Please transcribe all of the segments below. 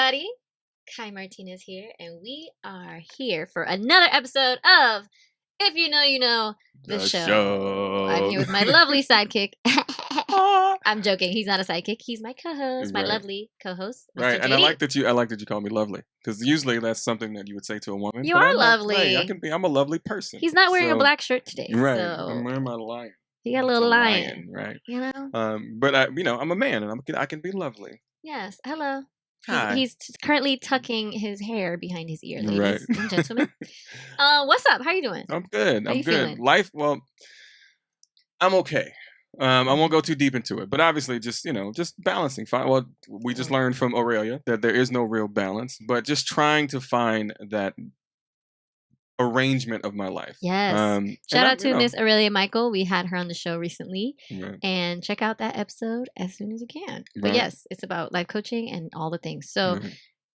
everybody. Kai Martinez here, and we are here for another episode of If You Know, You Know, the show. I'm here with my lovely sidekick. I'm joking. He's not a sidekick. He's my co-host, my lovely co-host, Mr. Right, and JD. I like that you call me lovely, because usually that's something that you would say to a woman. You but are I'm lovely. Like, hey, I'm a lovely person. He's not wearing a black shirt today. Right, so I'm wearing my lion. He got a little lion, right? You know. But I'm a man, and I can be lovely. Yes. Hello. Hi. He's currently tucking his hair behind his ear, ladies Right. and gentlemen. What's up? How you doing? I'm good. How I'm you good. feeling? Life, well, I'm okay. I won't go too deep into it, but obviously just balancing. Well, we just learned from Aurelia that there is no real balance, but just trying to find that arrangement of my life. Yes. Shout out to Miss Aurelia Michael. We had her on the show recently. Right. And check out that episode as soon as you can. Right. But yes, it's about life coaching and all the things. So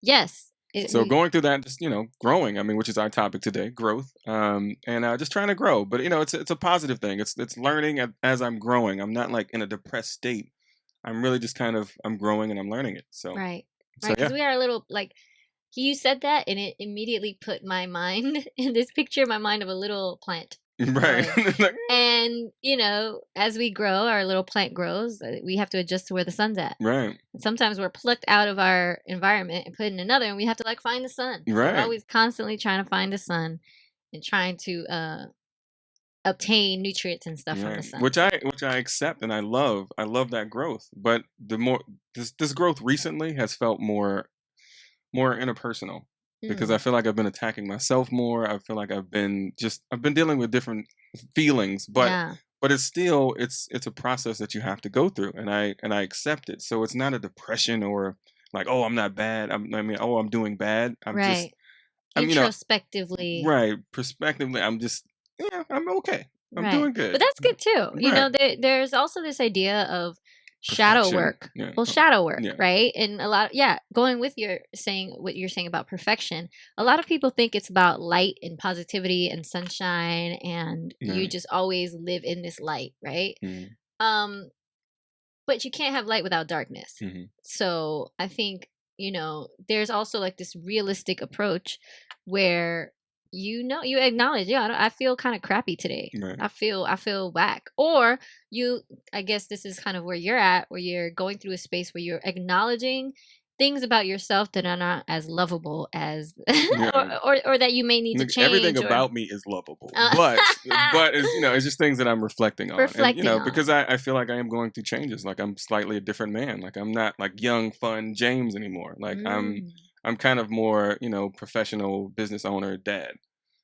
yes. Going through that, just growing. I mean, which is our topic today, growth, and just trying to grow. But it's a positive thing. It's learning as I'm growing. I'm not like in a depressed state. I'm really just I'm growing and I'm learning it. So right, so, because we are a little like you said that, and it immediately put my mind in this picture. My mind of a little plant. Right. And as we grow, our little plant grows. We have to adjust to where the sun's at. Right. And sometimes we're plucked out of our environment and put in another, and we have to find the sun. Right. So we're always constantly trying to find the sun and trying to obtain nutrients and stuff from the sun. Which I accept, and I love that growth. But the more this growth recently has felt more interpersonal. Because I feel like I've been attacking myself more. I feel like I've been dealing with different feelings, but it's still it's a process that you have to go through, and I accept it. So it's not a depression or like, oh, I'm not bad. I'm doing bad. I'm just introspectively. Prospectively, I'm okay. I'm doing good. But that's good too. Right. There's also this idea of shadow work. Yeah. Well, shadow work, right? And a lot going with what you're saying about perfection, a lot of people think it's about light and positivity and sunshine, and you just always live in this light, right? But you can't have light without darkness. So I think there's also this realistic approach where you acknowledge, I feel kind of crappy today. Right. I feel whack. Or I guess this is kind of where you're at, where you're going through a space where you're acknowledging things about yourself that are not as lovable as or that you may need to change. Everything about me is lovable, but it's just things that I'm reflecting on. Because I feel like I am going through changes. Like I'm slightly a different man. Like I'm not like young, fun James anymore. Like I'm kind of more, professional business owner, dad.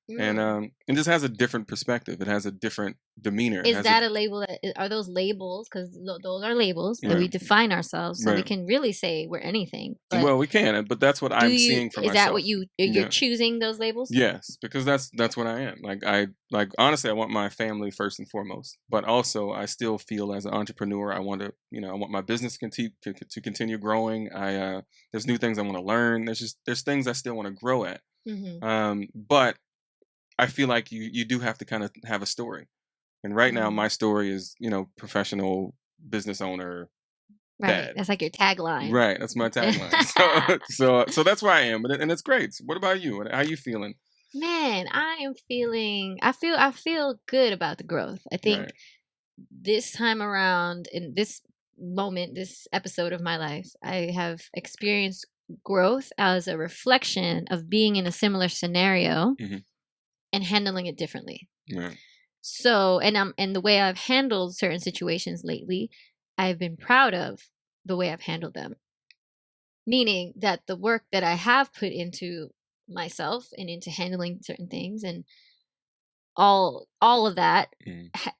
And it just has a different perspective. It has a different demeanor. Is that a label? Are those labels? Because those are labels that we define ourselves, so we can really say we're anything. Well, we can, but that's what I'm seeing for myself. Is that what you're choosing those labels? Yes, because that's what I am. Honestly, I want my family first and foremost, but also I still feel as an entrepreneur, I want to, I want my business to continue growing. There's new things I want to learn. There's things I still want to grow at. But I feel like you do have to kind of have a story. And right now my story is, professional business owner, dad. That's like your tagline. Right. That's my tagline. so that's where I am. And it's great. So what about you? How are you feeling? Man, I feel good about the growth. I think this time around, in this moment, this episode of my life, I have experienced growth as a reflection of being in a similar scenario and handling it differently. Right. So, and the way I've handled certain situations lately, I've been proud of the way I've handled them. Meaning that the work that I have put into myself and into handling certain things and all of that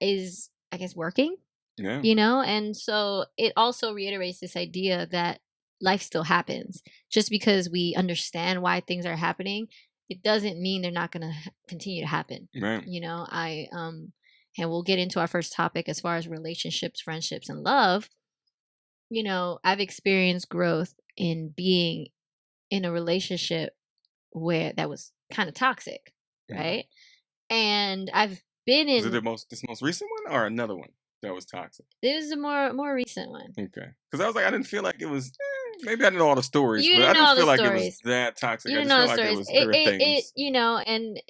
is, I guess, working. Yeah. And so it also reiterates this idea that life still happens. Just because we understand why things are happening, it doesn't mean they're not going to continue to happen. Right. And we'll get into our first topic as far as relationships, friendships, and love. I've experienced growth in being in a relationship where that was kind of toxic, right? And I've been in. Is it this most recent one or another one that was toxic? It was a more recent one. Okay, because I was like, I didn't feel like it was. Maybe I didn't know all the stories, You but I didn't know didn't all the feel like it was stories. that toxic. You I didn't just know felt the like stories. there were It things. you know, and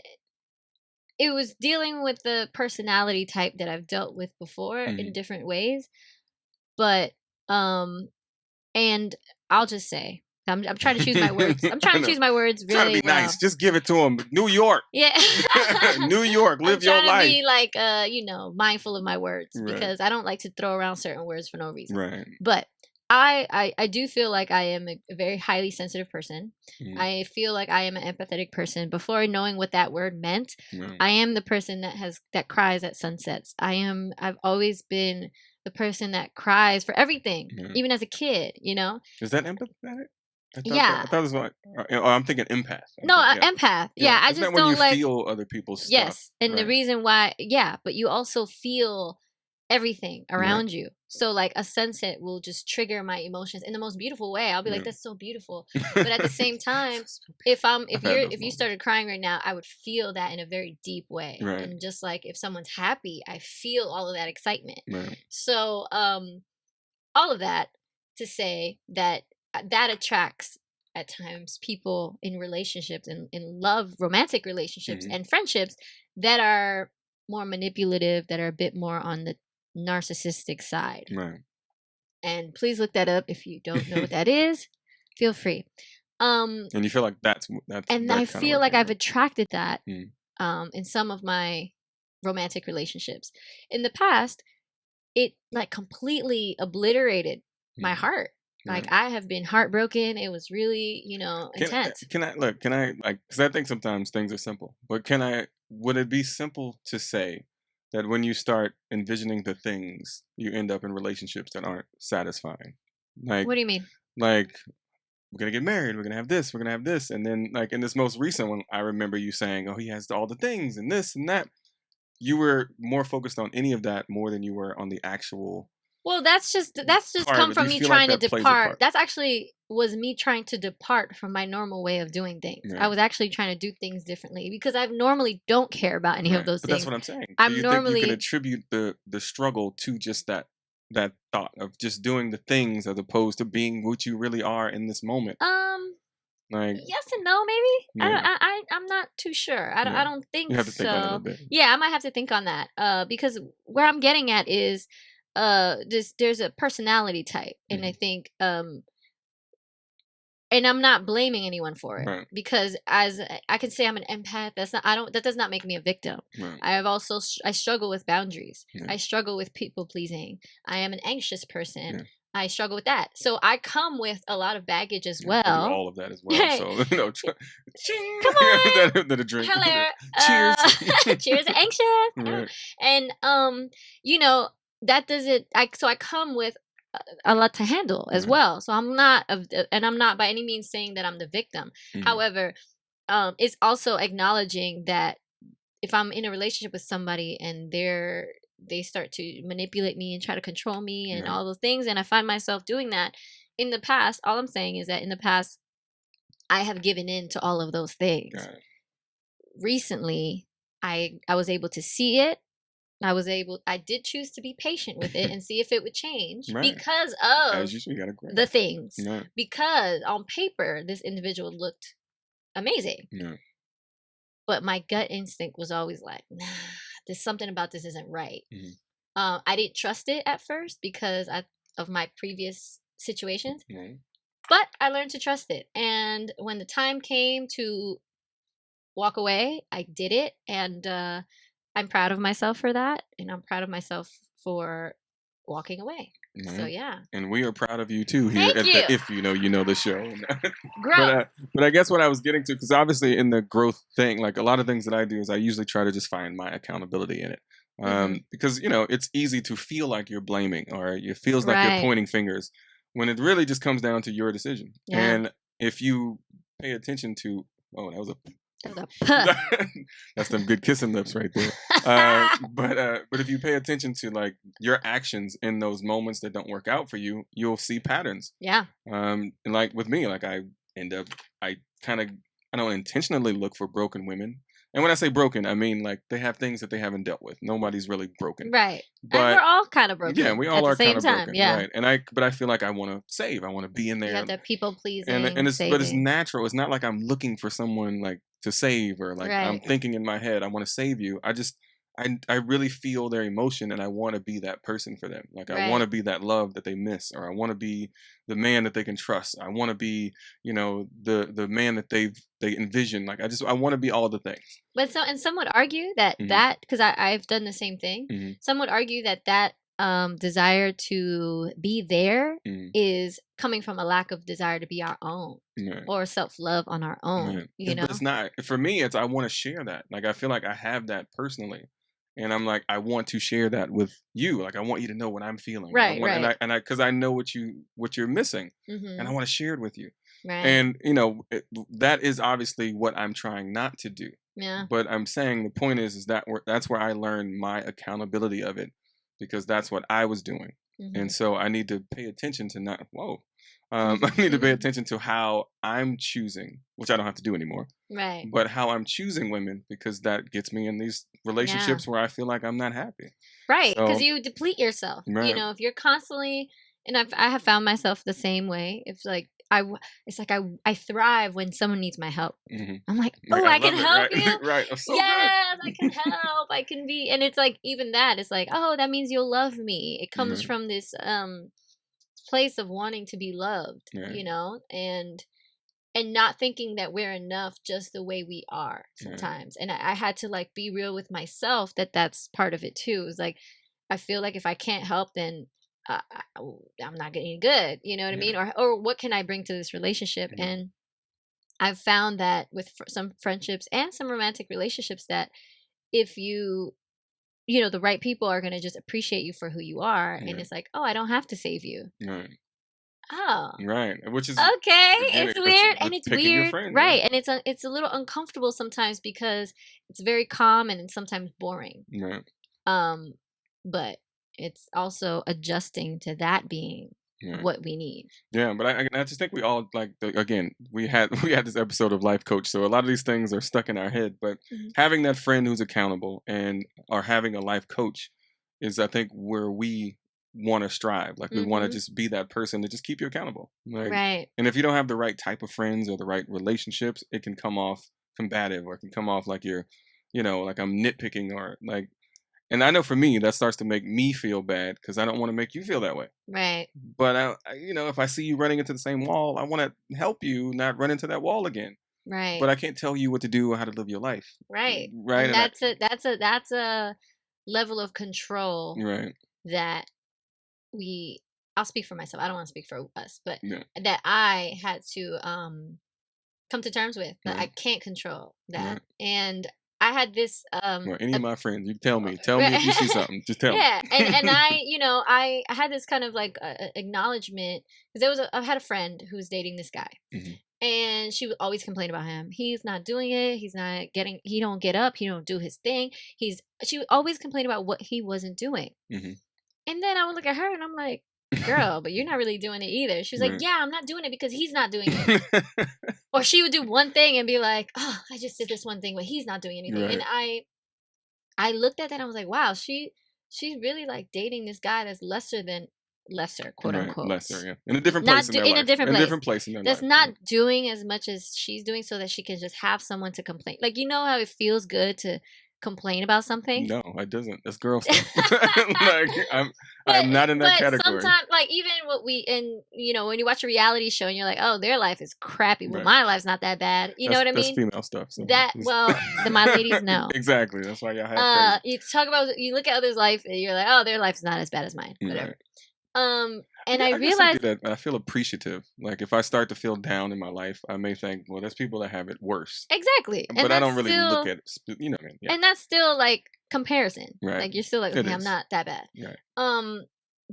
it was dealing with the personality type that I've dealt with before in Mhm. different ways. But and I'll just say I'm trying to choose my words. I'm I trying to know. choose my words Trying to be really nice. well. Just give it to him. New York. Yeah. New York. I'm Live your trying to life. be like mindful of my words Right. because I don't like to throw around certain words for no reason. Right. But I do feel like I am a very highly sensitive person. Mhm. I feel like I am an empathetic person. Before knowing what that word meant, Right. I am the person that cries at sunsets. I've always been the person that cries for everything, Right. even as a kid, you know? Is that empathetic? Yeah. I thought it was like. Oh, I'm thinking empath. No, Yeah. empath. Yeah. Yeah, I Isn't that just when you don't like. feel other people's stuff? Yes, and the Right. reason why, yeah, but you also feel everything Right. around you. So like a sunset will just trigger my emotions in the most beautiful way. I'll be like, Yeah. that's so beautiful. But at the same time, I've had those if you moments. started crying right now, I would feel that in a very deep way. Right. And just like if someone's happy, I feel all of that excitement. Right. So all of that to say that that attracts at times people in relationships and in love romantic relationships Mhm. and friendships that are more manipulative, that are a bit more on the narcissistic side. Right. And please look that up if you don't know what that is. Feel free. And you feel like that's And I that kind of feel work. like I've attracted that Mm. in some of my romantic relationships. In the past, it like completely obliterated my Mm. heart. Like Right. I have been heartbroken. It was really, intense. Can I look? Can I like? Because I think sometimes things are simple, but can I? Would it be simple to say that when you start envisioning the things, you end up in relationships that aren't satisfying? Like, What do you mean? like we're gonna get married, we're gonna have this, we're gonna have this, and then like in this most recent one, I remember you saying, "Oh, he has all the things and this and that." You were more focused on any of that more than you were on the actual Well, that's just part of come it. Do from you me feel like trying to that plays a depart. part? That's actually was me trying to depart from my normal way of doing things. I Right. was actually trying to do things differently because I normally don't care about any of Right. those But that's things. what I'm saying. So I'm you think you can normally attribute the struggle to just that thought of just doing the things as opposed to being what you really are in this moment. um Like, yes and no, maybe. yeah, I'm not too sure. I yeah. don't You think have to think on it a so. bit. Yeah, I might have to think on that. Because where I'm getting at is there's a personality type, and I Mhm. think and I'm not blaming anyone for it Right, because I can say I'm an empath. That does not make me a victim. right, I have also I struggle with boundaries. yeah, I struggle with people pleasing. I am an anxious person. yeah, I struggle with that. So I come with a lot of baggage as yeah. I do well. all of that as well. Come So ching, on. that a drink. Hello. Cheers. Cheers, anxious. Right. And you know, that doesn't I come with a lot to handle as Right. well. So I'm not by any means saying that I'm the victim. Mhm. However, it's also acknowledging that if I'm in a relationship with somebody and they start to manipulate me and try to control me and Right. all those things, and I find myself doing that in the past, all I'm saying is that in the past I have given in to all of those things. Got it. Recently, I was able to see it. I did choose to be patient with it and see if it would change Right. because As of you should, you got to grab. the things. Right. Because on paper, this individual looked amazing. Yeah. But my gut instinct was always like, nah, there's something about this isn't right. Mhm. I didn't trust it at first because of my previous situations, Right. but I learned to trust it. And when the time came to walk away, I did it. And I'm proud of myself for that. And I'm proud of myself for walking away. So, Right. yeah. And we are proud of you too here Thank at you. the If You Know the show. but Growth. but I guess what I was getting to, because obviously in the growth thing, like a lot of things that I do is I usually try to just find my accountability in it. Hmm. Because it's easy to feel like you're blaming or it feels like you're Right. pointing fingers when it really just comes down to your decision. Yeah. And if you pay attention to, oh, that was a That was a puh. that's them good kissing lips right there. But if you pay attention to like your actions in those moments that don't work out for you, you'll see patterns. Yeah. And like with me, like I end up, I kind of, I don't intentionally look for broken women. And when I say broken, I mean like they have things that they haven't dealt with. Nobody's really broken. Right. And we're But all kind of yeah, broken we at all the are kind same of time. broken, Yeah. right? But I feel like I want to save. I want to be in You there, have that people and pleasing, but it's saving. natural. It's not like I'm looking for someone like to save, or like I'm Right. thinking in my head I want to save you. I really feel their emotion, and I want to be that person for them. Like I want to Right. be that love that they miss, or I want to be the man that they can trust. I want to be, the man that they envision. Like I want to be all the things. But some would argue that Hmm. that because I've done the same thing. Hmm. Some would argue that desire to be there Hmm. is coming from a lack of desire to be our own Right. or self-love on our own, Right. you But it's know? not for me. It's I want to share that. Like I feel like I have that personally, and I'm like I want to share that with you. Like I want you to know what I'm feeling. I Right, want right. and I because I know what you're missing, and I Mhm. want to share it with you. Right. And that is obviously what I'm trying not to do. Yeah. But I'm saying the point is that that's where I learned my accountability of it, because that's what I was doing, and Mhm. so I need to pay attention to not whoa. I need to pay attention to how I'm choosing, which I don't have to do anymore, Right. but how I'm choosing women, because that gets me in these Yeah. relationships where I feel like I'm not happy. Right, because So you deplete yourself. You right. know, if you're constantly, and I have found myself the same way. It's like it's like I thrive when someone needs my help. Hmm. I'm like, Like oh, I I can love it. help Right. you. Right. It's so good. Yes, I can help. I can be, and it's like even that. It's like, oh, that means you'll love me. It comes Right. from this place of wanting to be loved. Right. And not thinking that we're enough just the way we are Right. sometimes. And I had to like be real with myself that that's part of it too. It's like I feel like if I can't help, then I'm not getting good. You know what I Yeah. mean? Or what can I bring to this relationship? Yeah. And I've found that with some friendships and some romantic relationships that if the right people are going to just appreciate you for who you are, and Right. it's like, oh, I don't have to save you. Right. Oh, Right. Which is okay, again, it's weird, and that's it's picking your weird, friends, right? right? And it's a little uncomfortable sometimes because it's very calm and sometimes boring. Right. Um, but it's also adjusting to that being Right. what we need. Yeah, but I just think we all like again we had we had this episode of Life Coach, so a lot of these things are stuck in our head. But Mhm. having that friend who's accountable and or having a life coach is, I think, where we want to strive. Like we want to Mhm. just be that person to just keep you accountable. Like, Right. and if you don't have the right type of friends or the right relationships, it can come off combative, or it can come off like you're, like I'm nitpicking, or like. And I know for me, that starts to make me feel bad because I don't want to make you feel that way. Right. But if I see you running into the same wall, I want to help you not run into that wall again. Right. But I can't tell you what to do or how to live your life, Right. right? And And that's a level of control right, that we I'll speak for myself. I don't want to speak for us, but yeah, that I had to come to terms with that I right, can't control that. right. And I had this Well, any of my friends, you tell me. Tell me if you see right. something. Just tell me. Yeah, and I had this kind of like acknowledgement because I had a friend who was dating this guy, Hmm. and she would always complain about him. He's not doing it. He's not getting. He don't get up. He don't do his thing. She would always complain about what he wasn't doing. Hmm. And then I would look at her and I'm like, girl, but you're not really doing it either. She was like, Right. yeah, I'm not doing it because he's not doing it. Or she would do one thing and be like, oh, I just did this one thing, but he's not doing anything. And Right. I looked at that and I was like, wow, she's really like dating this guy that's lesser, quote Right. unquote. Lesser, yeah. In a different place Not in their in a life. different In a place. different place in their That's life. not doing as much as she's doing so that she can just have someone to complain. Like, you know how it feels good to complain about something? No, it doesn't. That's girl stuff. Like I'm not in that But category. sometimes, like, even what we and when you watch a reality show and you're like, oh, their life is crappy. Well, Right. my life's not that bad. You know what I That's mean? female stuff. So The my ladies know. exactly. That's why y'all have crazy. You look at others' life and you're like, oh, their life's not as bad as mine. Whatever. Right. And I guess I do realized that. I feel appreciative. Like if I start to feel down in my life, I may think, well, there's people that have it worse. exactly, and But I that's don't really look still at you know what I mean? Yeah. and that's still like comparison. Right. Like you're still like, It okay, I'm is. not that bad. Right.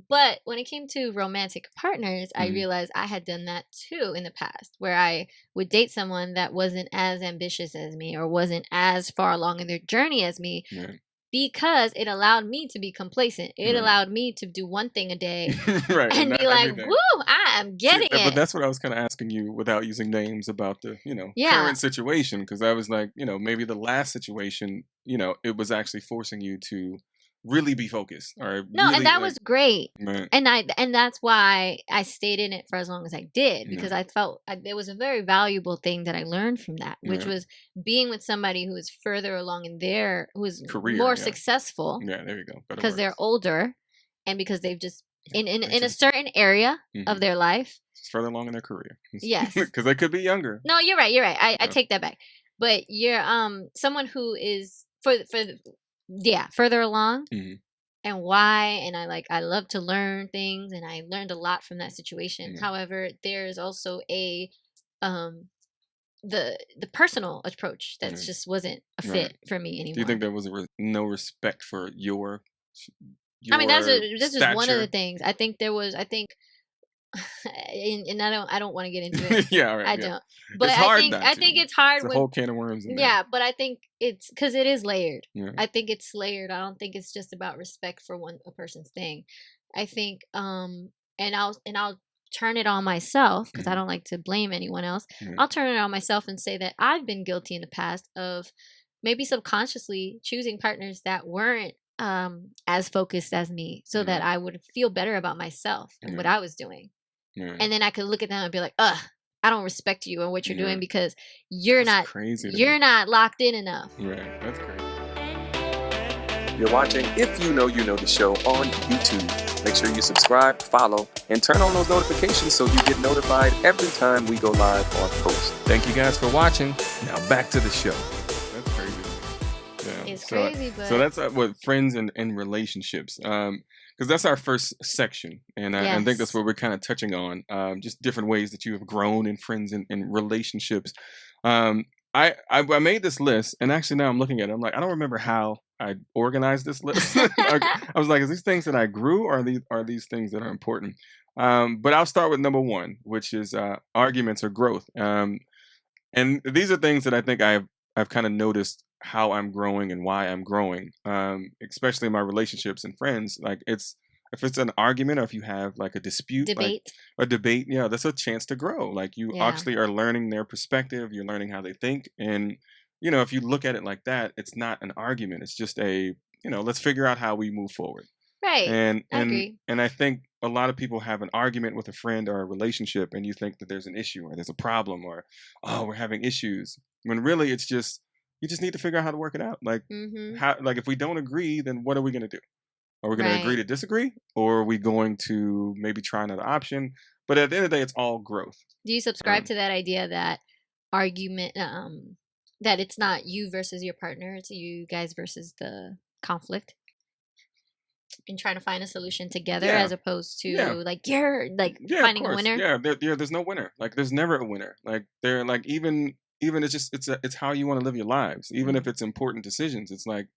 But when it came to romantic partners, I Mhm. realized I had done that too in the past, where I would date someone that wasn't as ambitious as me or wasn't as far along in their journey as me. Right. because it allowed me to be complacent. It Right. allowed me to do one thing a day Right, and and not be like, everything. woo, I am See, getting but it. that's what I was kind of asking you without using names about the, Yeah. current situation. Because I was like, maybe the last situation, it was actually forcing you to really be focused or No, and really that like, was great. right, And that's why I stayed in it for as long as I did, because yeah, I felt it was a very valuable thing that I learned from that, which yeah, was being with somebody who is further along in who is career, more yeah, successful yeah. There you go, better because they're words. older and because they've just Yeah, they in a just certain area of hmm their life. just further along in their career Yes. because they could be younger. No, you're right. You're right. I Yeah. take that back. But you're someone who is yeah, further along Hmm. and why, and I love to learn things, and I learned a lot from that situation. Yeah. However, there's also a um the personal approach that Yeah. just wasn't a Right. fit for me Do you think anymore. there was no respect for I mean, your that's just one of the stature? things. I think and I don't want to get into it. Yeah. All right. I Yeah. don't. But It's hard I not to. think it's It's hard a when whole can of worms in there. yeah, but I think it's because it is layered. Yeah. I think it's layered. I don't think it's just about respect for a person's thing. I think and I'll turn it on myself because I Hmm. don't like to blame anyone else. Yeah. I'll turn it on myself and say that I've been guilty in the past of maybe subconsciously choosing partners that weren't as focused as me so that Right. I would feel better about myself and what Yeah. I was doing. Yeah. And then I could look at them and be like, ugh, I don't respect you and what you're Yeah. doing because That's crazy to me. you're not locked in enough. Right. That's crazy. You're watching If You Know the Show on YouTube. Make sure you subscribe, follow, and turn on those notifications so you get notified every time we go live on post. Thank you guys for watching. Now back to the show. That's crazy. Yeah. It's So, crazy, but so that's what friends and relationships. Because that's our first section, and I think that's yes. what we're kind of touching on. Just different ways that you have grown in friends and relationships. Um, I made this list, and actually now I'm looking at it. I'm like, I don't remember how I organized this list. I was like, is these things that I grew, or are these things that are important? But I'll start with number one, which is arguments or growth. And these are things that I think I've kind of noticed how I'm growing and why I'm growing. Especially in my relationships and friends. Like if it's an argument or if you have like a dispute, like Debate. a debate, yeah, that's a chance to grow. Like you Yeah. actually are learning their perspective, you're learning how they think. And if you look at it like that, it's not an argument. It's just let's figure out how we move forward. Right. And I and agree. and I think a lot of people have an argument with a friend or a relationship, and you think that there's an issue or there's a problem or we're having issues. When really it's just you just need to figure out how to work it out. Like Mm-hmm. how if we don't agree, then what are we gonna do? Are we gonna agree Right. to disagree, or are we going to maybe try another option? But at the end of the day, it's all growth. Do you subscribe Um, to that idea that argument that it's not you versus your partner, it's you guys versus the conflict? And trying to find a solution together yeah, as opposed yeah, to like you're like yeah. Of finding a course, winner? yeah. There's no winner. Like there's never a winner. Like they're like even it's how you want to live your lives. Even if Mm, it's important decisions, it's like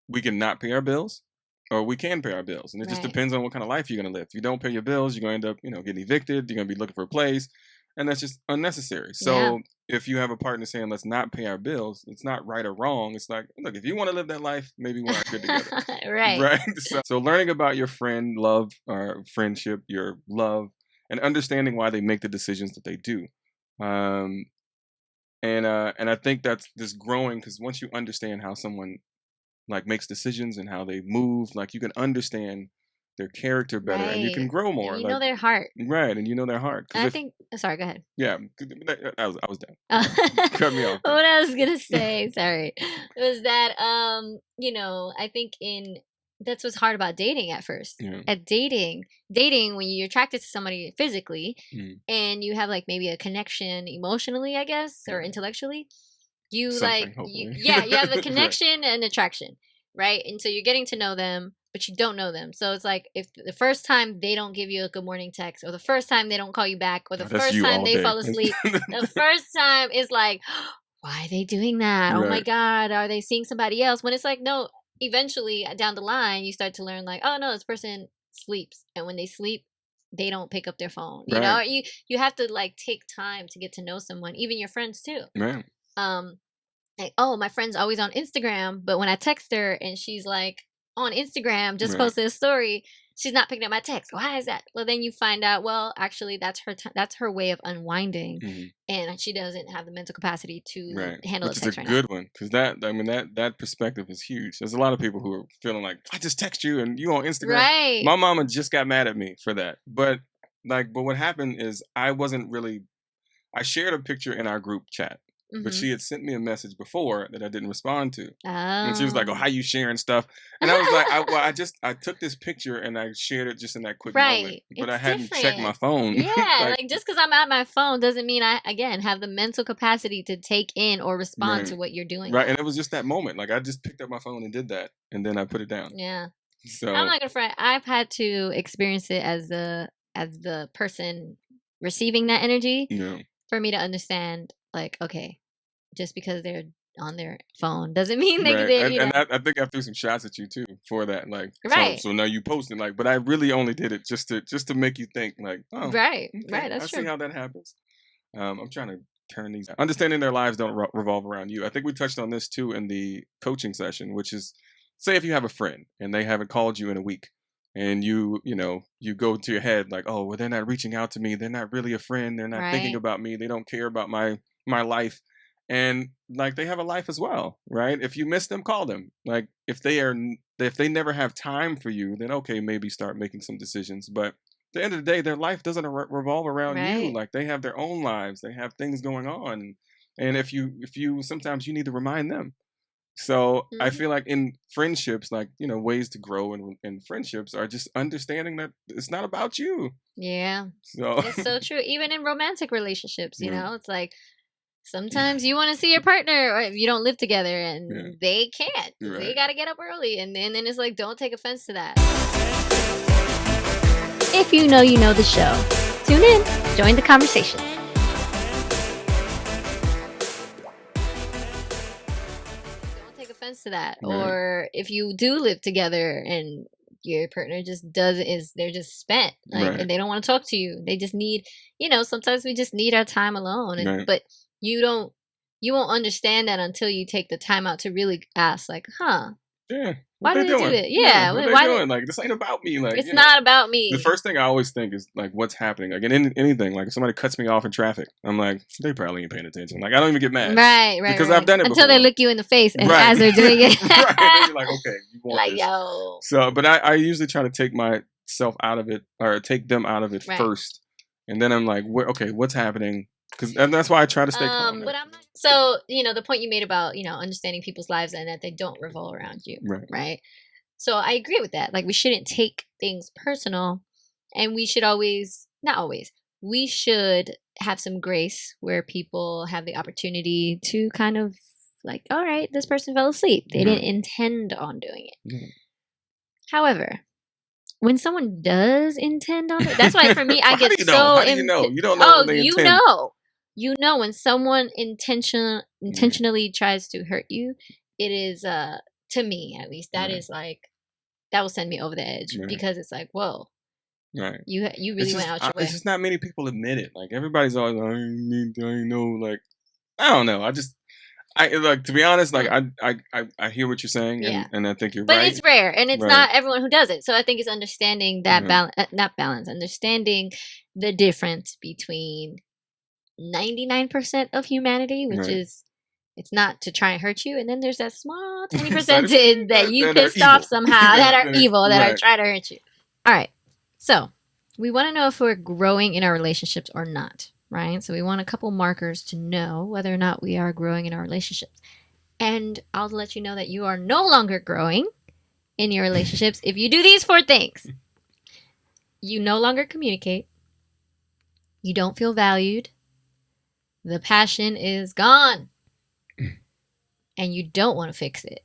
we can not pay our bills or we can pay our bills. And it just right. depends on what kind of life you're going to live. If you don't pay your bills, you're going to end up, getting evicted. You're going to be looking for a place. And that's just unnecessary. Yeah. So if you have a partner saying, let's not pay our bills, it's not right or wrong. It's like, look, if you want to live that life, maybe we're not good together. Right. Right. So learning about your friend, love, or friendship, your love, and understanding why they make the decisions that they do. Um, and I think that's this growing because once you understand how someone like makes decisions and how they move, like you can understand their character better and you can Right. grow And more. you know Like their heart. right, and you know their heart. And Because I if think sorry, go ahead. yeah, I was done. Uh, Cut me off. what I was gonna say, sorry, was that I think in that's what's hard about dating at first. Yeah. At dating when you're attracted to somebody physically Mm, and you have like maybe a connection emotionally, I guess, or right. intellectually, you like Something hopefully. you have a Right. connection and attraction, right? And so you're getting to know them, but you don't know them. So it's like if the first time they don't give you a good morning text, or the first time they don't call you back, or the Oh, that's first you time all they day. fall asleep, the first time is like, why are they doing that? Oh my Right. God, are they seeing somebody else? When it's like, no, eventually down the line, you start to learn, like, oh no, this person sleeps. And when they sleep, they don't pick up their phone. Right. You have to like take time to get to know someone, even your friends too. Man. Um, like, oh, my friend's always on Instagram, but when I text her and she's like on Instagram, just Right. posted a story, she's not picking up my text. Why is that? Well, then you find out, well, actually, that's her way of unwinding, and she doesn't have the mental capacity to handle Which a is text a right good one, because that perspective is huge. There's a lot of people who are feeling like, I just text you and you on now. Instagram. Right. My mama just got mad at me for that, but what happened is I shared a picture in our group chat, but she had sent me a message before that I didn't respond to. And she was like, oh, how you sharing stuff? And I was like, I took this picture and I shared it just in that quick moment. But I hadn't checked my phone. Yeah, like just because I'm at my phone doesn't mean I, again, have the mental capacity to take in or respond to what you're doing. Right, and it was just that moment. Like, I just picked up my phone and did that, and then I put it down. Yeah. So I'm not gonna front. I've had to experience it as the person receiving that energy for me to understand, like, okay, just because they're on their phone doesn't mean and I think I threw some shots at you too for that, like, so now you posting, like, but I really only did it just to make you think, like, oh, right, okay, that's I true. see how that happens. I'm trying to turn these. Understanding their lives don't revolve around you. I think we touched on this too in the coaching session, which is, say if you have a friend and they haven't called you in a week, and you go to your head like, oh, well, they're not reaching out to me, they're not really a friend, they're not thinking about me, they don't care about my life. And like, they have a life as well, right? If you miss them, call them. Like, if they never have time for you, then okay, maybe start making some decisions. But at the end of the day, their life doesn't revolve around you. Like, they have their own lives, they have things going on, and if you sometimes you need to remind them. So I feel like in friendships, like, ways to grow in friendships are just understanding that it's not about you. Yeah. So it's so true. Even in romantic relationships, it's like, sometimes you want to see your partner, or if you don't live together, and they can't. They got to get up early, and then it's like, don't take offense to that. If you know the show, tune in, join the conversation. Don't take offense to that. Or if you do live together and your partner just they're just spent, like, and they don't want to talk to you. They just need, sometimes we just need our time alone, but you won't understand that until you take the time out to really ask, like, why did they do it? Yeah, what they doing? Like, this ain't about me. Like, it's not about me. The first thing I always think is, like, what's happening? Like, in anything, like, if somebody cuts me off in traffic, I'm like, they probably ain't paying attention. Like, I don't even get mad. Right. Because I've done it until before. They look you in the face, and as they're doing it. Then you're like, okay, you want like, this. yo. So, but I usually try to take myself out of it, or take them out of it first. And then I'm like, what's happening? And that's why I try to stay calm. But I'm not. So, the point you made about, understanding people's lives and that they don't revolve around you. Right. So I agree with that. Like, we shouldn't take things personal, and we should we should have some grace where people have the opportunity to kind of, like, all right, this person fell asleep. They didn't intend on doing it. However, when someone does intend on it, that's why for me, I get so. How do you know? You don't know. Oh, you know when someone intentionally tries to hurt you. It is, to me at least, that is like, that will send me over the edge, because it's like, whoa, you really went out your way. It's just not many people admit it. Like, everybody's always like, I know, like, I don't know. Like, to be honest, like, I hear what you're saying, and I think you're right. But it's rare, and it's not everyone who does it. So I think it's understanding that understanding the difference between 99% of humanity, which is, it's not to try and hurt you, and then there's that small tiny percentage that you pissed off somehow, that are evil, that are trying to hurt you. All right, so we want to know if we're growing in our relationships or not, right? So we want a couple markers to know whether or not we are growing in our relationships, and I'll let you know that you are no longer growing in your relationships if you do these 4 things. You no longer communicate. You don't feel valued. The passion is gone. And you don't want to fix it.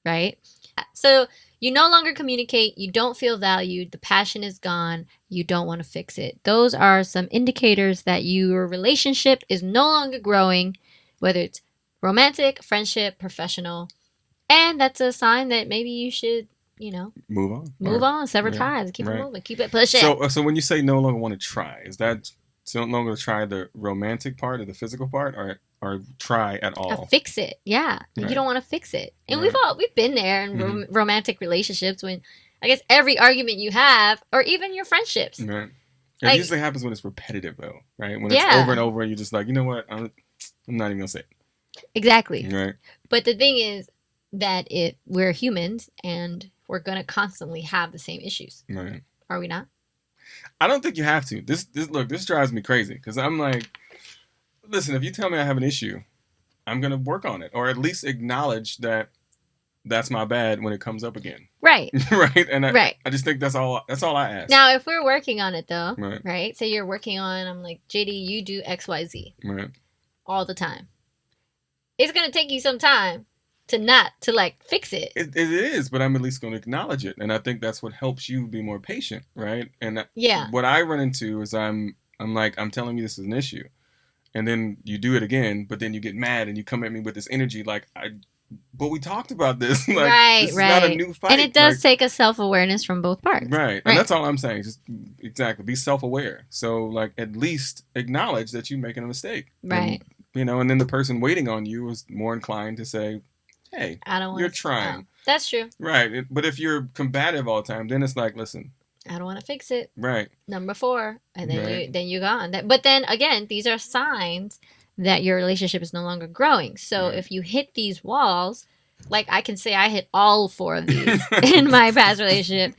Right? So you no longer communicate. You don't feel valued. The passion is gone. You don't want to fix it. Those are some indicators that your relationship is no longer growing, whether it's romantic, friendship, professional. And that's a sign that maybe you should, move on, sever ties, keep it moving, keep it pushing. So when you say no longer want to try, is that So no longer try the romantic part or the physical part, or try at all. Fix it. Yeah. Right. You don't want to fix it. And Right. we've been there in romantic relationships when I guess every argument you have, or even your friendships. Right. It Like- usually happens when it's repetitive, though, right? When Yeah. it's over and over, and you're just like, you know what? I'm not even gonna say it. Exactly. Right. But the thing is that we're humans and we're gonna constantly have the same issues. Right. Are we not? I don't think you have to. This drives me crazy because I'm like, listen, if you tell me I have an issue, I'm gonna work on it, or at least acknowledge that that's my bad when it comes up again. Right. Right. And Right. I just think that's all I ask. Now, if we're working on it though, Right. right? Say you're working on, I'm like, JD, you do XYZ Right. all the time. It's gonna take you some time to like fix it. It is, but I'm at least going to acknowledge it, and I think that's what helps you be more patient, right? And Yeah. what I run into is I'm telling you this is an issue, and then you do it again, but then you get mad and you come at me with this energy like but we talked about this, like Right, this is not a new fight, And it does like, take a self-awareness from both parts. right, and that's all I'm saying. Just exactly be self-aware. So like at least acknowledge that you're making a mistake, Right. And, and then the person waiting on you is more inclined to say, hey, I don't want you're trying. That's true. Right. But if you're combative all the time, then it's like, listen. I don't want to fix it. Right. Number 4. And then Right. you're gone. But then again, these are signs that your relationship is no longer growing. So Right. if you hit these walls, like I can say I hit all 4 of these in my past relationship.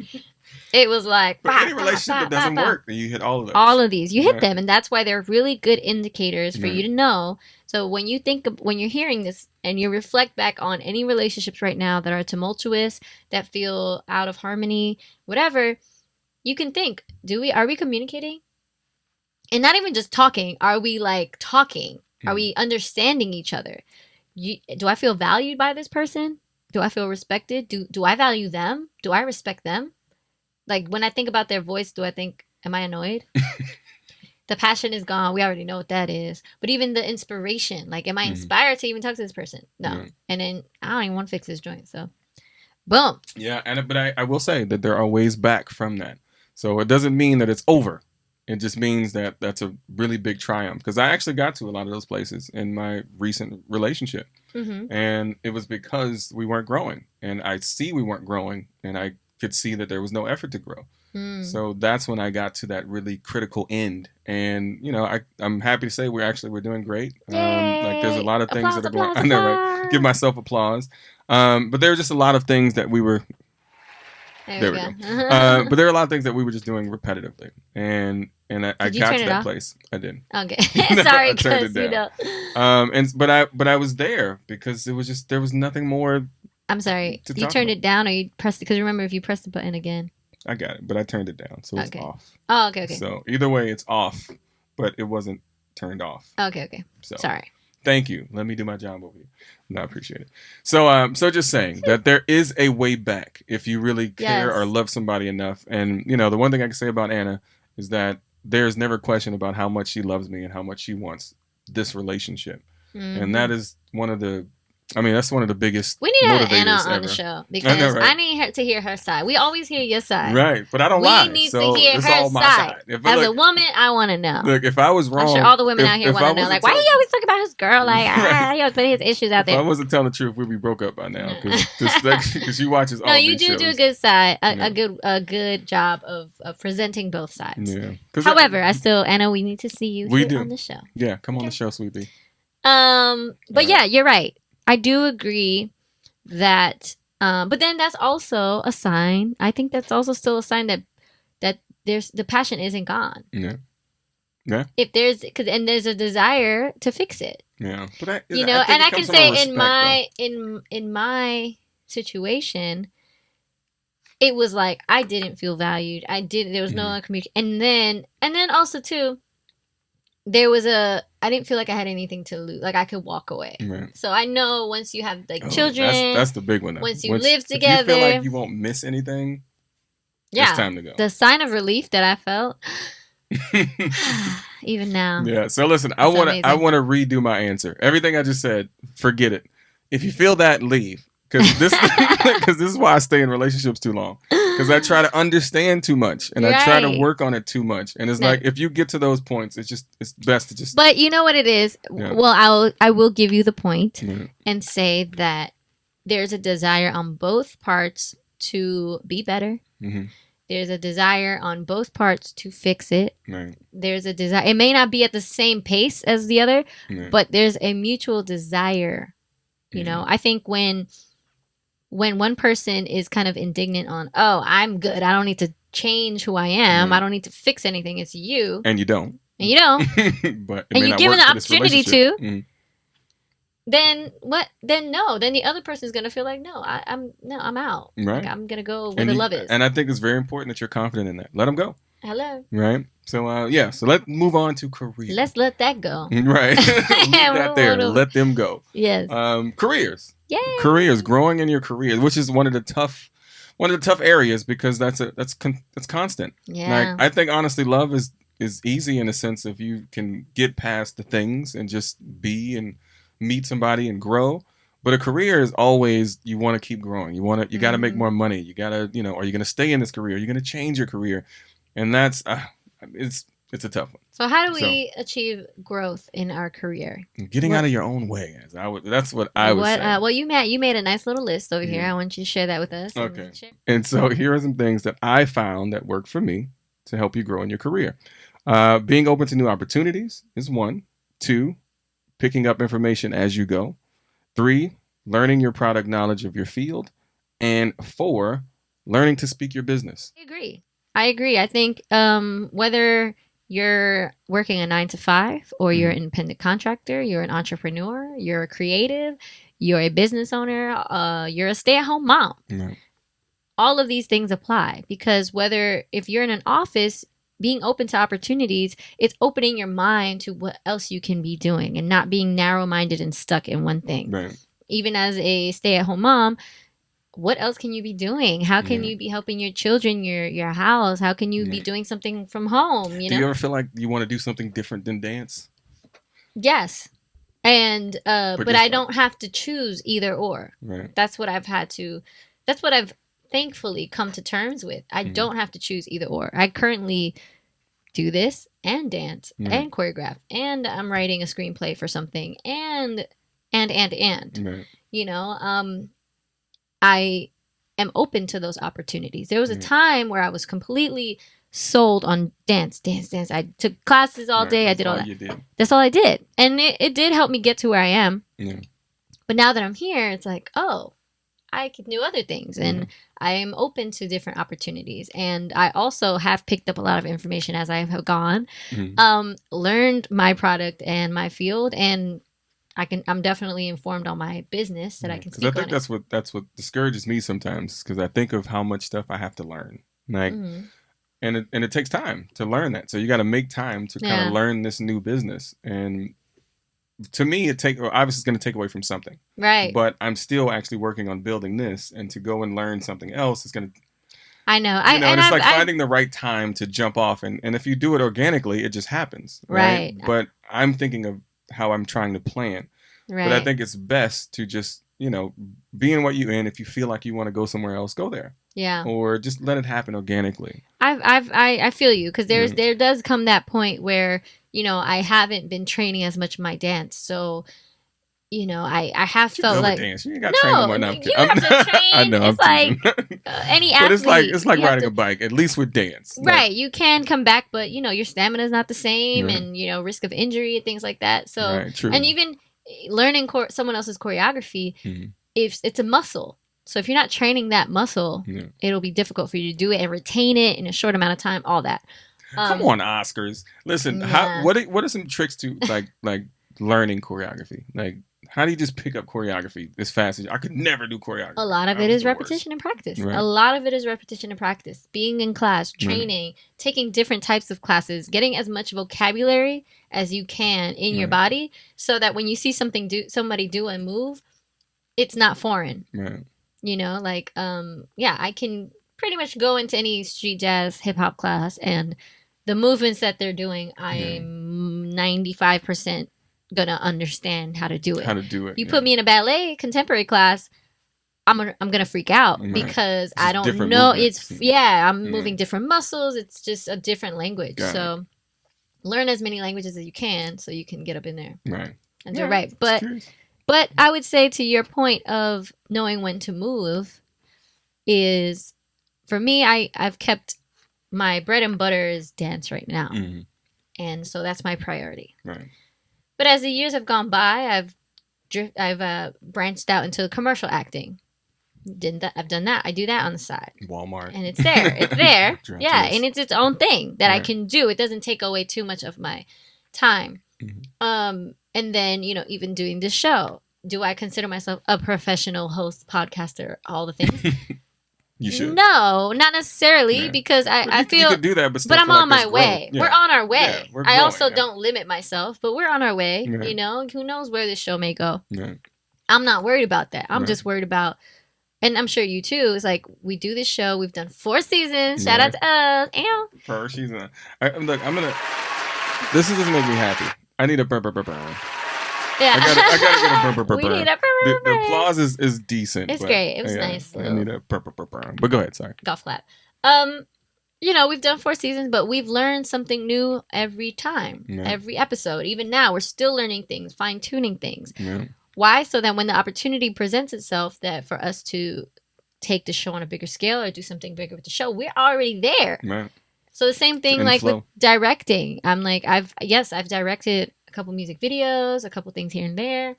It was like, But any relationship that doesn't work, then you hit all of those. all of these. You hit Right. them. And that's why they're really good indicators for Right. you to know. So when you're hearing this and you reflect back on any relationships right now that are tumultuous, that feel out of harmony, whatever, you can think, are we communicating? And not even just talking. Are we like talking? Are we understanding each other? Do I feel valued by this person? Do I feel respected? Do I value them? Do I respect them? Like when I think about their voice, do I think, am I annoyed? The passion is gone. We already know what that is. But even the inspiration, like, am I inspired to even talk to this person? No. Yeah. And then I don't even want to fix this joint. So, boom. Yeah, but I will say that there are ways back from that. So it doesn't mean that it's over. It just means that that's a really big triumph. Because I actually got to a lot of those places in my recent relationship. Mm-hmm. And it was because we weren't growing. And I see we weren't growing. And I could see that there was no effort to grow. So that's when I got to that really critical end. And, I'm happy to say we're doing great. Like there's a lot of things that are going on. I know, right? Give myself applause. But there are just a lot of things that we were... There we go. But there are a lot of things that we were just doing repetitively. And I got to that place. I did. Okay. Sorry, I turned it because, down. But I was there because it was just, there was nothing more. I'm sorry. to You talk turned about. it down or you pressed it? Because remember, if you press the button again. I got it, but I turned it down, so it's Okay. off. Oh, okay. So either way, it's off, but it wasn't turned off. Okay. So Sorry. thank you. Let me do my job over you. No, I appreciate it. So just saying that there is a way back if you really care Yes. or love somebody enough. And the one thing I can say about Anna is that there's never question about how much she loves me and how much she wants this relationship. And that is that's one of the biggest We need to have motivators Anna on ever. the show because know, right? I need her to hear her side. We always hear your side. Right, but I don't We lie. need so to hear it's her all my side. If As a woman, I want to know. Look, if I was wrong, I'm sure all the women out here if want I to know. wasn't Like, why do tell- you always talk about his girl? Like, he always putting his issues out If I there. wasn't telling the truth, we'd be broke up by now because she watches all No, these you do shows. do a good side, Yeah. a good job of presenting both sides. Yeah. 'Cause However, Anna, we need to see you We here do. on the show. yeah, come on the show, sweetie. But yeah, you're right. I do agree that. But then that's also a sign. I think that's also still a sign that the passion isn't gone. Yeah. If there's there's a desire to fix it, Yeah, but I and think I it can comes from a say respect, in my situation, it was like I didn't feel valued. There was no communication, and then also too, I didn't feel like I had anything to lose. Like I could walk away. Right. So I know once you have like children, that's the big one. Though. once you live if you feel together- like you won't miss anything, yeah, it's time to go. the sign of relief that I felt, even now. Yeah. So listen, I That's want amazing. to redo my answer. Everything I just said, forget it. If you feel that, leave. Because this is why I stay in relationships too long. because I try to understand too much and I try to Right. work on it too much. And it's No. like if you get to those points, it's best to just. But you know what it is? Yeah. Well, I will give you the point Yeah. and say that there's a desire on both parts to be better. Mhm. There's a desire on both parts to fix it. Right. There's a desire. It may not be at the same pace as the other, Yeah. but there's a mutual desire. You know, I think when one person is kind of indignant on, oh, I'm good, I don't need to change who I am, I don't need to fix anything, it's you, And you don't. and you don't, But it and may you're not given work the for this opportunity relationship. to, Mhm. then what? Then no. Then the other person's gonna feel like, no, I'm out. Right. Like, I'm gonna go where the love is. And I think it's very important that you're confident in that. Let them go. Hello. Right. So so let's move on to career. Let's let that go. Right. Leave that there. Let them go. Yes. Careers. Yay. Careers. Growing in your career, which is one of the tough areas because that's constant. Yeah. Like I think honestly, love is easy in a sense if you can get past the things and just be and meet somebody and grow. But a career is always you want to keep growing. You got to make more money. You got to are you going to stay in this career? Are you going to change your career? And that's it's a tough one. So how do we achieve growth in our career? Getting out of your own way. That's what I would say. Well, you made a nice little list over here. I want you to share that with us. Okay. And so here are some things that I found that worked for me to help you grow in your career. Being open to new opportunities is 1. 2, picking up information as you go. 3, learning your product knowledge of your field. And 4, learning to speak your business. I agree. I think whether you're working a 9 to 5 or you're an independent contractor, you're an entrepreneur, you're a creative, you're a business owner, you're a stay-at-home mom. Right. All of these things apply because if you're in an office, being open to opportunities, it's opening your mind to what else you can be doing and not being narrow-minded and stuck in one thing. Right. Even as a stay-at-home mom, what else can you be doing? How can you be helping your children, your house? How can you be doing something from home? Do you ever feel like you want to do something different than dance? Yes. And but I don't have to choose either or. Right. That's what I've thankfully come to terms with. I don't have to choose either or. I currently do this and dance and choreograph and I'm writing a screenplay for something and Right. I am open to those opportunities. There was a time where I was completely sold on dance. I took classes all day. I did all that. That's all I did. And it did help me get to where I am. Yeah. But now that I'm here, it's like, oh, I can do other things. And I am open to different opportunities. And I also have picked up a lot of information as I have gone, learned my product and my field, and I'm definitely informed on my business that I can speak on. I think that's what discourages me sometimes because I think of how much stuff I have to learn, like, and it takes time to learn that. So you got to make time to kind of learn this new business. And to me, obviously it's going to take away from something, right? But I'm still actually working on building this, and to go and learn something else is going to. I know. And it's like finding the right time to jump off, and if you do it organically, it just happens, right? But I'm thinking of how I'm trying to plan. Right. But I think it's best to just, be in what you're in. If you feel like you want to go somewhere else, go there. Yeah. Or just let it happen organically. I feel you because there does come that point where, I haven't been training as much my dance. So, I have felt like dance. You ain't got to train no more now. You have to train. I know. It's like any athlete. But it's like riding a bike, at least with dance. Right. Like, you can come back, but your stamina is not the same, and risk of injury and things like that. So, true. And even learning someone else's choreography, if it's a muscle. So if you're not training that muscle, it'll be difficult for you to do it and retain it in a short amount of time. All that. Come on, Oscars. Listen, what are some tricks to like learning choreography? Like, how do you just pick up choreography as fast as I could never do choreography? A lot of it is repetition and practice. Right. A lot of it is repetition and practice. Being in class, training, taking different types of classes, getting as much vocabulary as you can in your body, so that when you see somebody do and move, it's not foreign. Right. I can pretty much go into any street jazz, hip hop class, and the movements that they're doing, I'm 95% gonna understand how to do it. How to do it. You put me in a ballet contemporary class, I'm gonna freak out Right. because Just I don't different know. movements. I'm Yeah. moving different muscles. It's just a different language. Got it. So learn as many languages as you can so you can get up in there Right. and Yeah, do right. just But curious. I would say to your point of knowing when to move is for me. I've kept my bread and butter is dance right now, Mhm. and so that's my priority. Right. But as the years have gone by, I've branched out into commercial acting. I've done that. I do that on the side, Walmart. and it's there. It's there. Dress. Yeah, and it's its own thing that I Right. can do. It doesn't take away too much of my time. Mhm. And then even doing this show. Do I consider myself a professional host, podcaster, all the things? You should. No, not necessarily, Yeah. because But I you feel. could do that, but still But I'm feel like on my there's way. growth. Yeah. We're on our way. Yeah, we're I growing, also yeah. don't limit myself, but we're on our way. Yeah. Who knows where this show may go? Yeah. I'm not worried about that. I'm Right. just worried about, and I'm sure you too. It's like we do this show. We've done 4 seasons. Shout out to us. Ew. First season. Look, I'm gonna. This is just make me happy. I need a burr. Yeah. I gotta get a burr. We need a The applause is decent. It's but, great. It was yeah, nice. I need a burr. But go ahead. Sorry. golf clap. We've done 4 seasons, but we've learned something new every time, Yeah. every episode. Even now, we're still learning things, fine tuning things. Yeah. Why? So that when the opportunity presents itself, that for us to take the show on a bigger scale or do something bigger with the show, we're already there. Right. So the same thing, In like flow. with directing. I'm like, I've directed a couple music videos, a couple things here and there.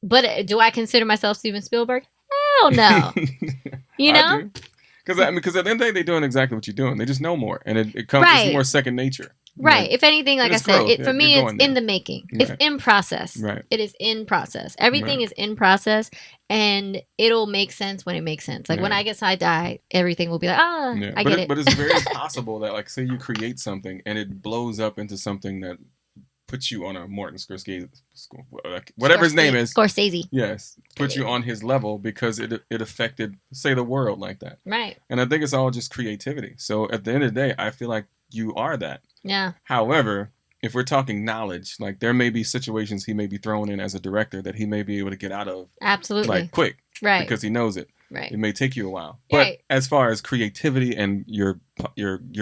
But do I consider myself Steven Spielberg? Hell no. You know? Because at the end of the day, they're doing exactly what you're doing. They just know more, and it comes. Right. It's more second nature. Right. Like, If anything, like I it's said, growth. for Yeah, me, you're it's going in there. the making. It's Right. in process. Right. It is in process. Everything Right. is in process, and it'll make sense when it makes sense. Like when Yeah. I get side-eye, everything will be like, Yeah. I but get it. But it's very possible that, like, say you create something and it blows up into something that puts you on a Martin Scorsese, whatever his name is. Scorsese. Yes, put you on his level because it affected, say, the world like that. Right. And I think it's all just creativity. So at the end of the day, I feel like you are that. Yeah. However, if we're talking knowledge, like there may be situations he may be thrown in as a director that he may be able to get out of Absolutely. like quick right. because he knows it. Right. It may take you a while. But Right. as far as creativity and your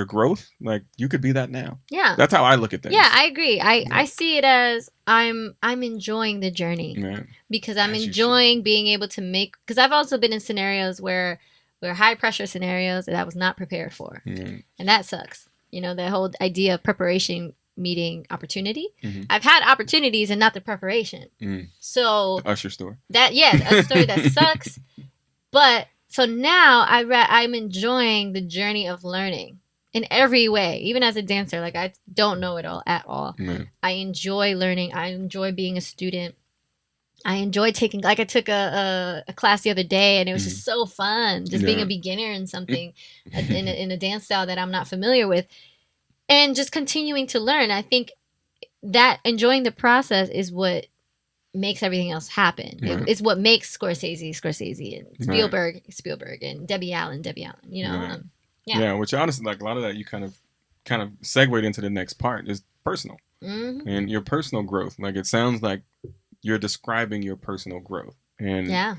growth, like you could be that now. Yeah. That's how I look at things. Yeah, I agree. I see it as I'm enjoying the journey Yeah. because I'm As you enjoying being able to make, because I've also been in scenarios where high pressure scenarios that I was not prepared for. Yeah. And that sucks. The whole idea of preparation meeting opportunity. Mhm. I've had opportunities and not the preparation. Mm. So The Usher story. a story that sucks. But so now I'm enjoying the journey of learning in every way, even as a dancer. Like I don't know it all at all. Yeah. I enjoy learning. I enjoy being a student. I enjoy taking, like I took a class the other day and it was just so fun. Just being Yeah. a beginner in something, in a dance style that I'm not familiar with. And just continuing to learn. I think that enjoying the process is what makes everything else happen. Right. It's what makes Scorsese, and Spielberg, and Debbie Allen. Right. Yeah. Yeah, which honestly, like a lot of that, you kind of segued into the next part is personal Mm-hmm. and your personal growth. Like it sounds like you're describing your personal growth, and Yeah.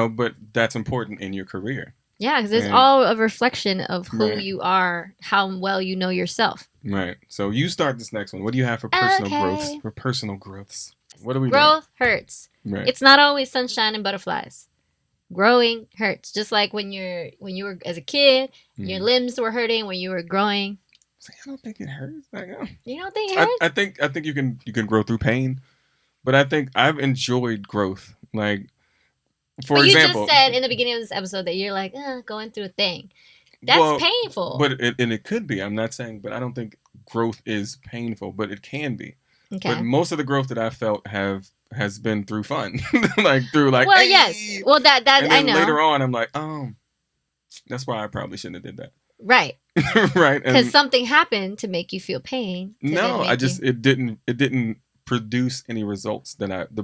but that's important in your career. Yeah, because it's And- all a reflection of who Right. you are, how well you know yourself. Right. So you start this next one. What do you have for personal Okay. growths? For personal growths, what are we Growth hurts. doing? Right. It's not always sunshine and butterflies. Growing hurts. Just like when you were as a kid, your Mhm. limbs were hurting when you were growing. See, I don't think it hurts. Like, You don't think it hurts? I think you can grow through pain, but I think I've enjoyed growth. Like, for But example, you just said in the beginning of this episode that you're like, going through a thing. That's well, painful. But it could be. I'm not saying, but I don't think growth is painful, but it can be. okay. But most of the growth that I felt has been through fun, like through like. Well, hey! yes. Well, that And I then know. later on, I'm like, that's why I probably shouldn't have did Right. that, right? Because And something happened to make you feel pain. to then no, make I just you- it didn't produce any results that the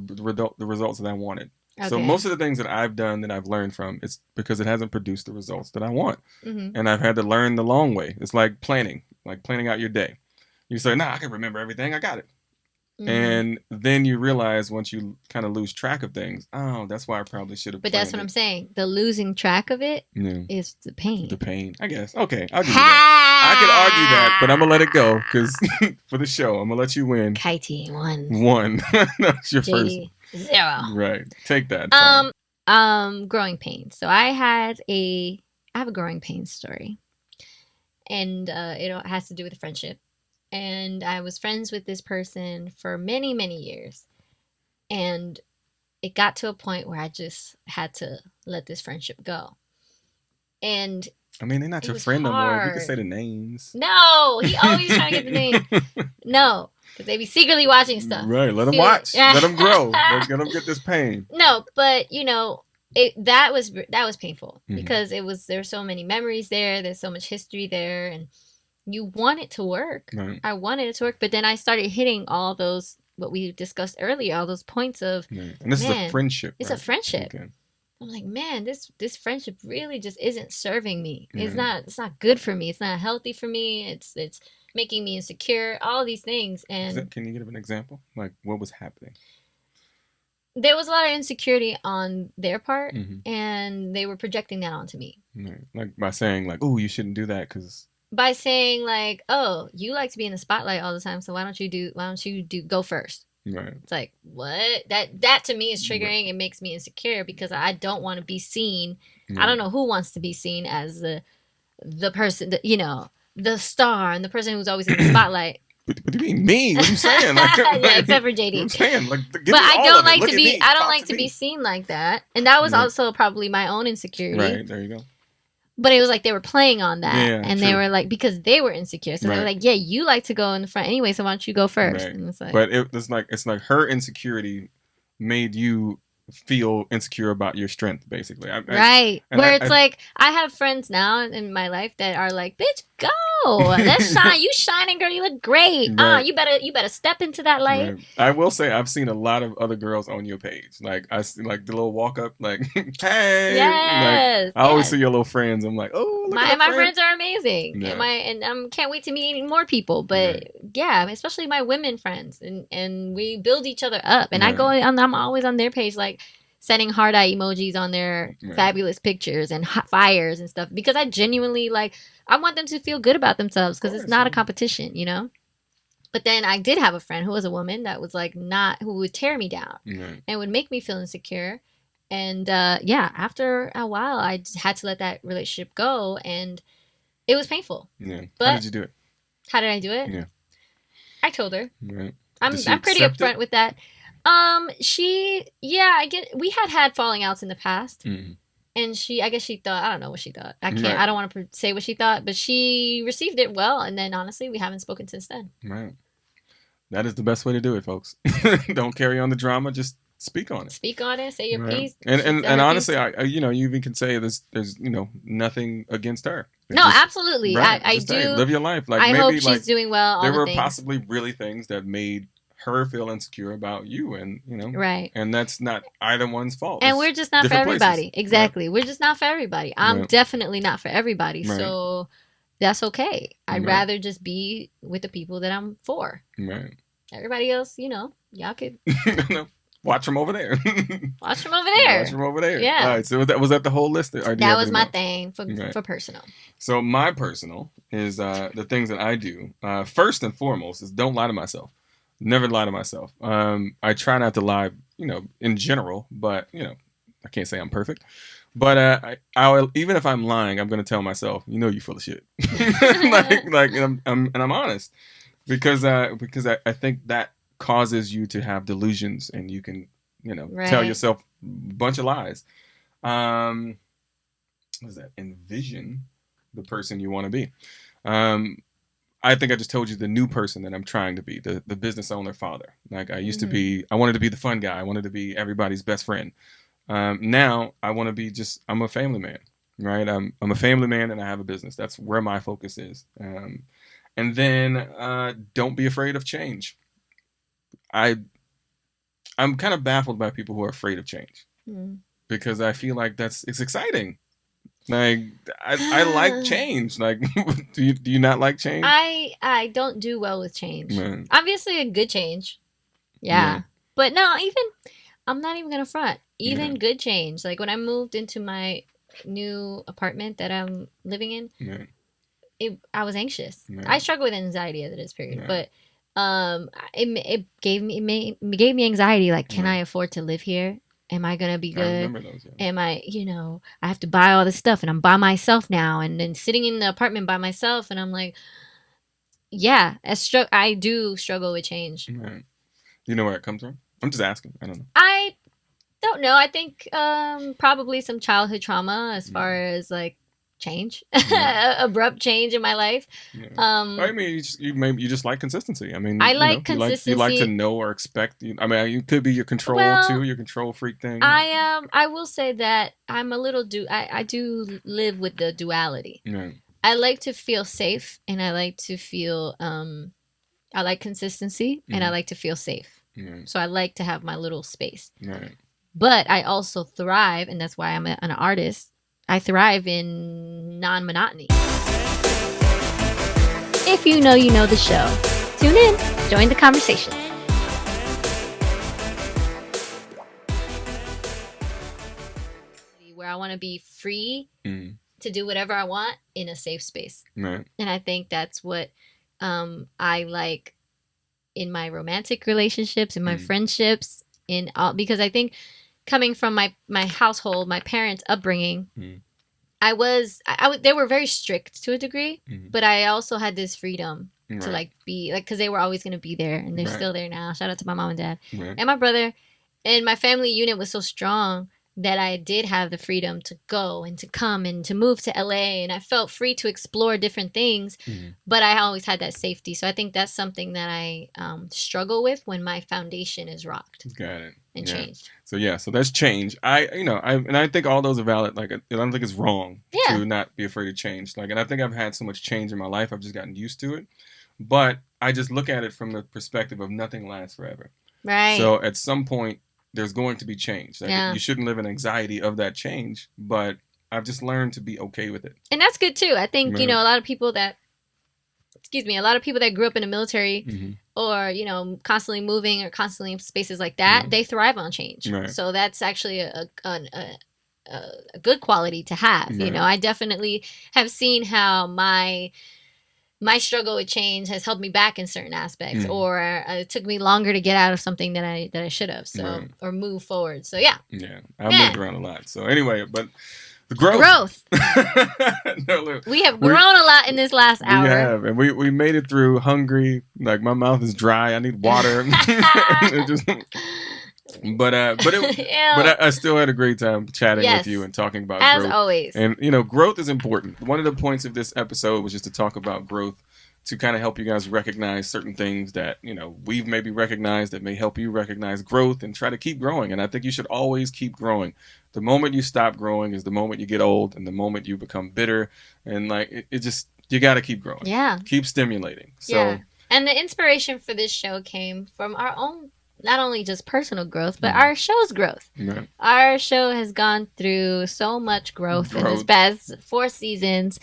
results that I wanted. So Okay. most of the things that I've done that I've learned from, it's because it hasn't produced the results that I want. Mhm. And I've had to learn the long way. It's like planning out your day. You say, nah, I can remember everything. I got it. And then you realize once you kind of lose track of things, oh, that's why I probably should have. But that's what I'm saying. The losing track of it is the pain. The pain, I guess. Okay, I'll give you that. I could argue that, but I'm gonna let it go because for the show, I'm gonna let you win. Katie won. One. That's your JD, first. 0. Right. Take that. Growing pains. So I have a growing pains story, and it has to do with a friendship. And I was friends with this person for many, many years. And it got to a point where I just had to let this friendship go. And I mean, they're not your friend no more. You can say the names. No, he always trying to get the names. No, because they be secretly watching stuff. Right, let them watch. Let them grow. Let them get this pain. No, but that was painful because there's so many memories there. There's so much history there, and you want it to work. Right. I wanted it to work, but then I started hitting all those, what we discussed earlier, all those points of, and this is a friendship. It's right? a friendship. Okay. I'm like, man, this friendship really just isn't serving me. It's not good for me. It's not healthy for me. It's making me insecure. All these things. And can you give an example? Like, what was happening? There was a lot of insecurity on their part, and they were projecting that onto me. Right. Like by saying, like, "Oh, you shouldn't do that," because. By saying like, "Oh, you like to be in the spotlight all the time, so why don't you go first?" Right. It's like, what? That to me is triggering. Right. It makes me insecure because I don't want to be seen. I don't know who wants to be seen as the person that, the star and the person who's always in the spotlight. What do you mean me? What are you saying? Like, yeah, except for JD. I'm saying, like, but I don't like to be. I don't like to be seen like that, and that was also probably my own insecurity. Right there, you go. But it was like they were playing on that, and true. They were like, because they were insecure, so they were like, "Yeah, you like to go in the front anyway, so why don't you go first?" Right. And it's like, but it's like her insecurity made you feel insecure about your strength, basically. Right. Where it's like, I have friends now in my life that are like, "Bitch, go! Let's shine. You shining, girl. You look great. Right. You better step into that light." Right. I will say I've seen a lot of other girls on your page. Like I see, like the little walk up, like, "Hey!" Yes. Like, I always see your little friends. I'm like, "Oh, look at my friends are amazing." Yeah. And can't wait to meet more people. But yeah, especially my women friends, and we build each other up. And I go on. I'm always on their page, like, sending heart eye emojis on their fabulous pictures and hot fires and stuff, because I genuinely I want them to feel good about themselves, because it's not a competition, But then I did have a friend who was a woman that was who would tear me down and would make me feel insecure. And after a while, I had to let that relationship go, and it was painful. Yeah. But how did you do it? How did I do it? Yeah. I told her. Right. I'm pretty upfront with that. We had falling outs in the past, and I guess she thought, I don't know what she thought. I don't want to say what she thought, but she received it well, and then honestly, we haven't spoken since then. Right. That is the best way to do it, folks. Don't carry on the drama. Just speak on it. Speak on it. Say your piece. And honestly, you even can say there's nothing against her. No, absolutely. I do. Live your life. Like, I maybe hope she's doing well. There were possibly really things that made her feel insecure about you, and right, and that's not either one's fault, and we're just not for everybody. Places. Exactly. We're just not for everybody. I'm definitely not for everybody, so that's okay. I'd rather just be with the people that I'm for. Right. Everybody else, y'all could watch from over there. Watch from over there. Watch from over there. Yeah. All right, so was that the whole list? Or that was my thing for personal. So my personal is the things that I do. First and foremost is don't lie to myself. Never lie to myself. I try not to lie, in general, but, I can't say I'm perfect. But I'll, even if I'm lying, I'm going to tell myself, you're full of shit. and I'm honest, because I think that causes you to have delusions, and you can, tell yourself a bunch of lies. What is that? Envision the person you want to be. I think I just told you the new person that I'm trying to be, the business owner father. Like I used to be, I wanted to be the fun guy. I wanted to be everybody's best friend. Now I want to be I'm a family man, right? I'm a family man, and I have a business. That's where my focus is. And then don't be afraid of change. I'm kind of baffled by people who are afraid of change, because I feel like it's exciting. Like I like change. Like, do you not like change? I don't do well with change. Man. Obviously, a good change Yeah. But no, even I'm not even gonna front. Even Yeah. good change. Like when I moved into my new apartment that I'm living in, Yeah. I was anxious. Yeah. I struggle with anxiety at this period, Yeah. but it gave me anxiety. Like, can Yeah. I afford to live here? Am I gonna be I good? remember those. Yeah. Am I, I have to buy all this stuff, and I'm by myself now, and then sitting in the apartment by myself, and I'm like, yeah, I do struggle with change. Yeah. You know where it comes from? I'm just asking. I don't know. I don't know. I think probably some childhood trauma as far as like change, abrupt change in my life. Yeah. I mean, you just like consistency. I mean, I like you like to consistency. know or expect. I mean, it could be your control Well, too, your control freak thing. I will say that I'm a little I do live with the duality. Yeah. I like to feel safe, and I like to feel I like consistency, and I like to feel safe. Yeah. So I like to have my little space. Right. But I also thrive, and that's why I'm an artist. I thrive in non-monotony. If you know the show, tune in, join the conversation. Where I want to be free to do whatever I want in a safe space. Right. And I think that's what I like in my romantic relationships, in my friendships, because I think coming from my household, my parents' upbringing, they were very strict to a degree, but I also had this freedom to like be like, because they were always going to be there, and they're still there now. Shout out to my mom and dad and my brother, and my family unit was so strong that I did have the freedom to go and to come and to move to LA, and I felt free to explore different things, but I always had that safety. So I think that's something that I struggle with when my foundation is rocked. Got it. And changed. So that's change. I think all those are valid. Like, I don't think it's wrong to not be afraid of change. Like, and I think I've had so much change in my life, I've just gotten used to it. But I just look at it from the perspective of nothing lasts forever. Right. So at some point, there's going to be change. Like, you shouldn't live in anxiety of that change, but I've just learned to be okay with it. And that's good too. I think, a lot of people that grew up in the military or, constantly moving or constantly in spaces like that, they thrive on change. Right. So that's actually a good quality to have. Right. I definitely have seen how my struggle with change has held me back in certain aspects, or it took me longer to get out of something that I should have, or move forward. So yeah. Yeah, I've moved around a lot. So anyway, but the growth. We have grown a lot in this last hour. We have, and we made it through hungry. Like, my mouth is dry. I need water. But I still had a great time chatting with you and talking about growth. As always. And, growth is important. One of the points of this episode was just to talk about growth, to kind of help you guys recognize certain things that, we've maybe recognized that may help you recognize growth and try to keep growing. And I think you should always keep growing. The moment you stop growing is the moment you get old, and the moment you become bitter. And like, you got to keep growing. Yeah. Keep stimulating. So. Yeah. And the inspiration for this show came from our own, not only just personal growth, but our show's growth. Right. Our show has gone through so much growth in this past 4 seasons.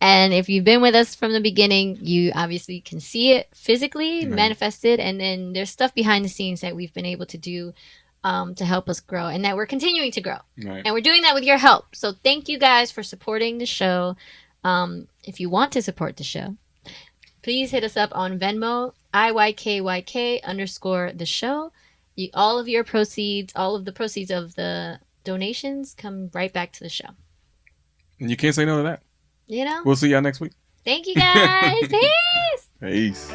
And if you've been with us from the beginning, you obviously can see it physically manifested. And then there's stuff behind the scenes that we've been able to do to help us grow, and that we're continuing to grow. Right. And we're doing that with your help. So thank you guys for supporting the show. If you want to support the show, please hit us up on Venmo, IYKYK_the show. All of the proceeds of the donations come right back to the show. And you can't say no to that. We'll see y'all next week. Thank you guys. Peace. Peace.